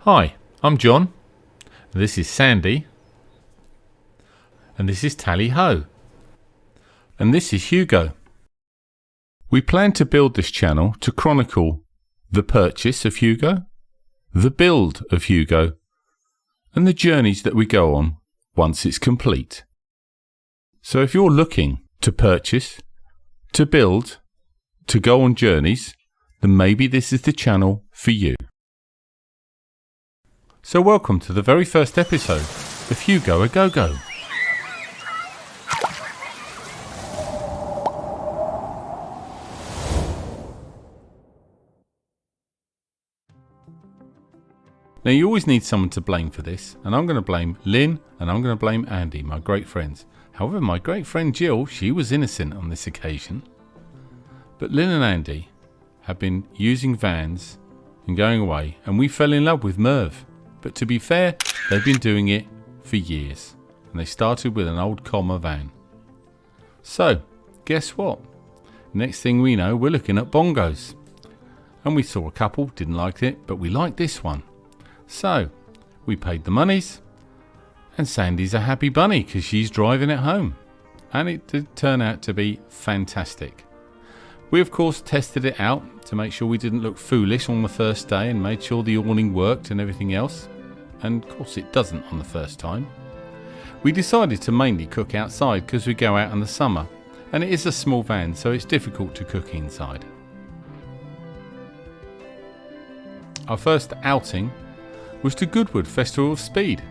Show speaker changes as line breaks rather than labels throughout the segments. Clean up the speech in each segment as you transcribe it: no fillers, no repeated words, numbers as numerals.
Hi, I'm John, this is Sandy, and this is Tally Ho, and this is Hugo. We plan to build this channel to chronicle the purchase of Hugo, the build of Hugo, and the journeys that we go on once it's complete. So if you're looking to purchase, to build, to go on journeys, then maybe this is the channel for you. So welcome to the very first episode of Hugo a Go-Go. Now you always need someone to blame for this, and I'm going to blame Lynn and I'm going to blame Andy, my great friends. However, my great friend Jill, she was innocent on this occasion. But Lynn and Andy have been using vans and going away, and we fell in love with Merv. But to be fair, they've been doing it for years, and they started with an old comma van. So, guess what? Next thing we know, we're looking at bongos. And we saw a couple, didn't like it, but we liked this one. So, we paid the monies, and Sandy's a happy bunny because she's driving it home. And it did turn out to be fantastic. We of course tested it out to make sure we didn't look foolish on the first day and made sure the awning worked and everything else. And of course it doesn't on the first time. We decided to mainly cook outside because we go out in the summer, and it is a small van, so it's difficult to cook inside. Our first outing was to Goodwood Festival of Speed.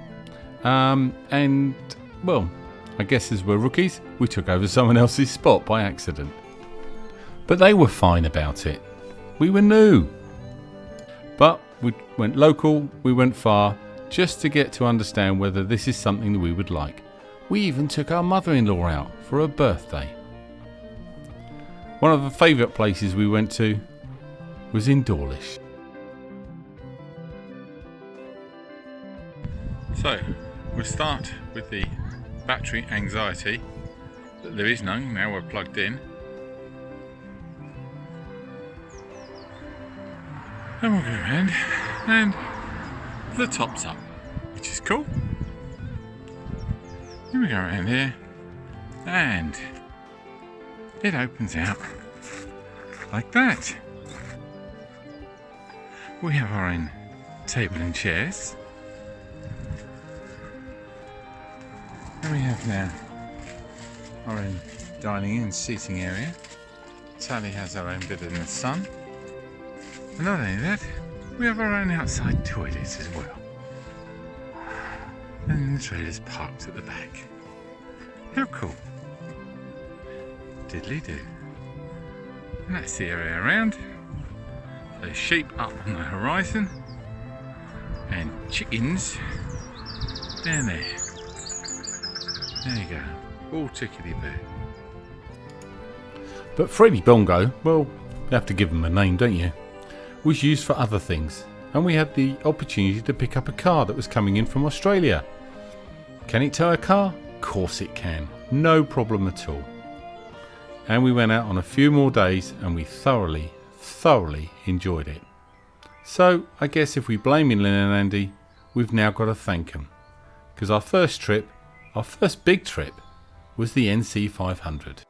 And well, I guess as we're rookies, we took over someone else's spot by accident. But they were fine about it. We were new. But we went local, we went far, just to get to understand whether this is something that we would like. We even took our mother-in-law out for her birthday. One of the favourite places we went to was in Dawlish. So, we'll start with the battery anxiety, but there is none, now we're plugged in. And we'll go around, and the top's up, which is cool. Then we go around here, and it opens out like that. We have our own table and chairs. And we have now our own dining and seating area. Sally has her own bit in the sun. And not only that, we have our own outside toilets as well. And the trailer's parked at the back. How cool. Diddly do. And that's the area around. There's sheep up on the horizon. And chickens down there. There you go, all tickety-boo. But Mazda Bongo, well, you have to give them a name, don't you? Was used for other things, and we had the opportunity to pick up a car that was coming in from Australia. Can it tow a car? Of course it can, no problem at all. And we went out on a few more days and we thoroughly enjoyed it. So I guess if we blame Lynn and Andy, we've now got to thank them. Because our first big trip was the NC 500.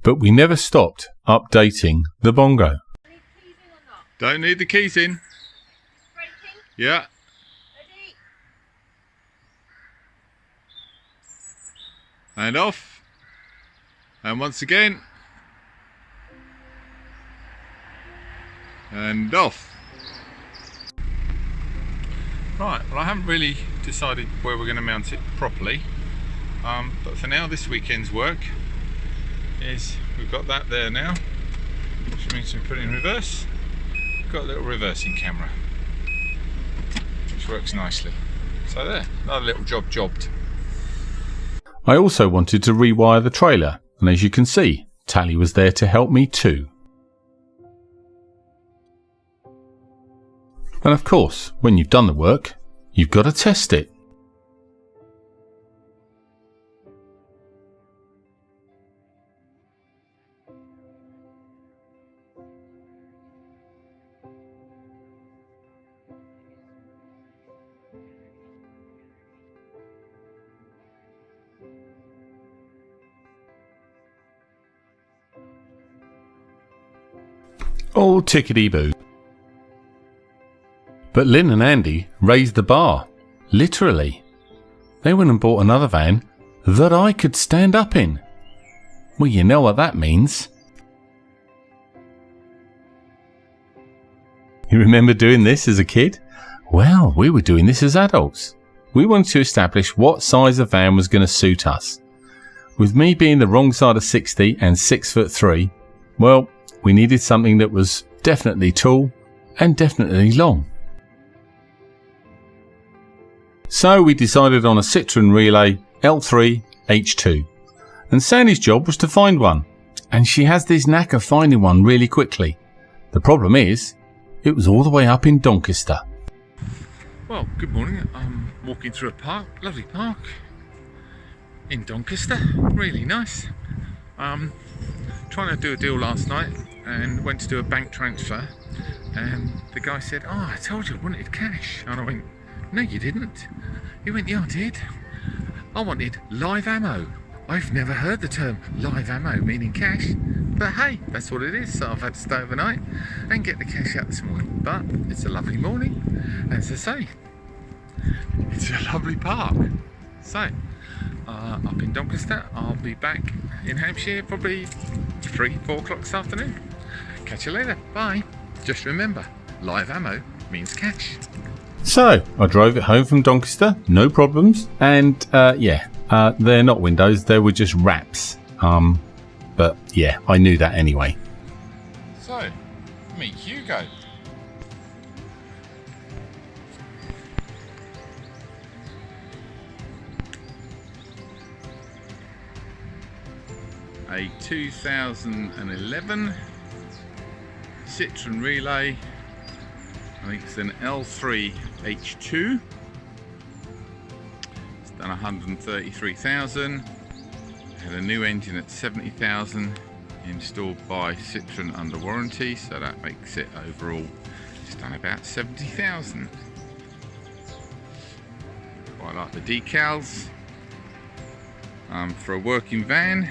But we never stopped updating the Bongo. Don't need the keys in.
Braking.
Yeah.
Ready.
And off. And once again. And off. Right, well I haven't really decided where we're going to mount it properly. But for now, this weekend's work is we've got that there now, which means we put it in reverse. We've got a little reversing camera, which works nicely. So there, another little job jobbed. I also wanted to rewire the trailer, and as you can see, Tally was there to help me too. And of course, when you've done the work, you've got to test it. All tickety-boo. But Lynn and Andy raised the bar, literally. They went and bought another van that I could stand up in. Well, you know what that means. You remember doing this as a kid? Well, we were doing this as adults. We wanted to establish what size of van was going to suit us. With me being the wrong side of 60 and 6'3", well, we needed something that was definitely tall and definitely long. So we decided on a Citroen Relay L3 H2, and Sandy's job was to find one, and she has this knack of finding one really quickly. The problem is, it was all the way up in Doncaster. Well, good morning. I'm walking through a park, lovely park in Doncaster, really nice. Trying to do a deal last night and went to do a bank transfer, and the guy said, "Oh, I told you I wanted cash." And I went, "No, you didn't." He went, "Yeah, I did. I wanted live ammo." I've never heard the term live ammo meaning cash, but hey, that's what it is. So I've had to stay overnight and get the cash out this morning. But it's a lovely morning, as I say, it's a lovely park. So up in Doncaster, I'll be back in Hampshire probably 3-4 o'clock this afternoon. Catch you later. Bye. Just remember, live ammo means cash. So I drove it home from Doncaster, no problems, and they're not windows, they were just wraps. But yeah, I knew that anyway. So, meet Hugo. A 2011 Citroen Relay. I think it's an L3 H2. It's done 133,000. Had a new engine at 70,000 installed by Citroen under warranty, so that makes it overall just done about 70,000. Quite like the decals. For a working van,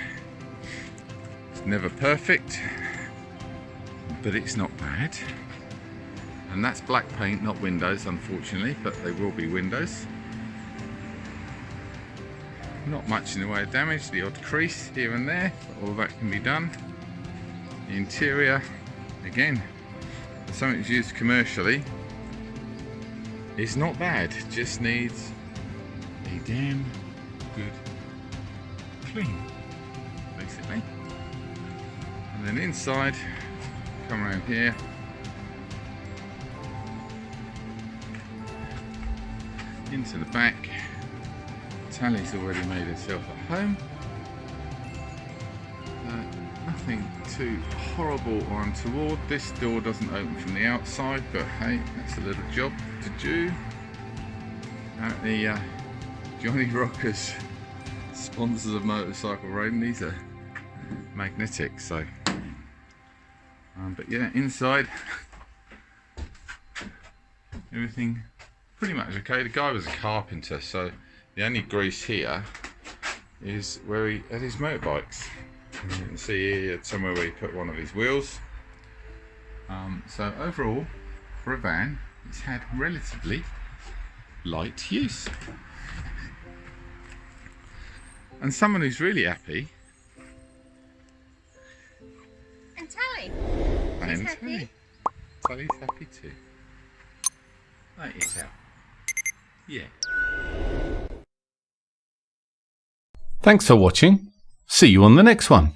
it's never perfect, but it's not bad. And that's black paint, not windows, unfortunately, but they will be windows. Not much in the way of damage, the odd crease here and there, but all that can be done. The interior, again, for something that's used commercially, is not bad, just needs a damn good clean, basically. And then inside, come around here, into the back. Tally's already made herself at home. Nothing too horrible or untoward. This door doesn't open from the outside, but hey, that's a little job to do. Apparently Johnny Rockers, sponsors of motorcycle riding, these are magnetic, so but yeah, inside everything pretty much okay. The guy was a carpenter, so the only grease here is where he had his motorbikes. You can see here somewhere where he put one of his wheels. So overall, for a van, it's had relatively light use. And someone who's really happy.
And Tally.
And
He's happy.
Tally's happy too. That is out. Yeah. Thanks for watching. See you on the next one.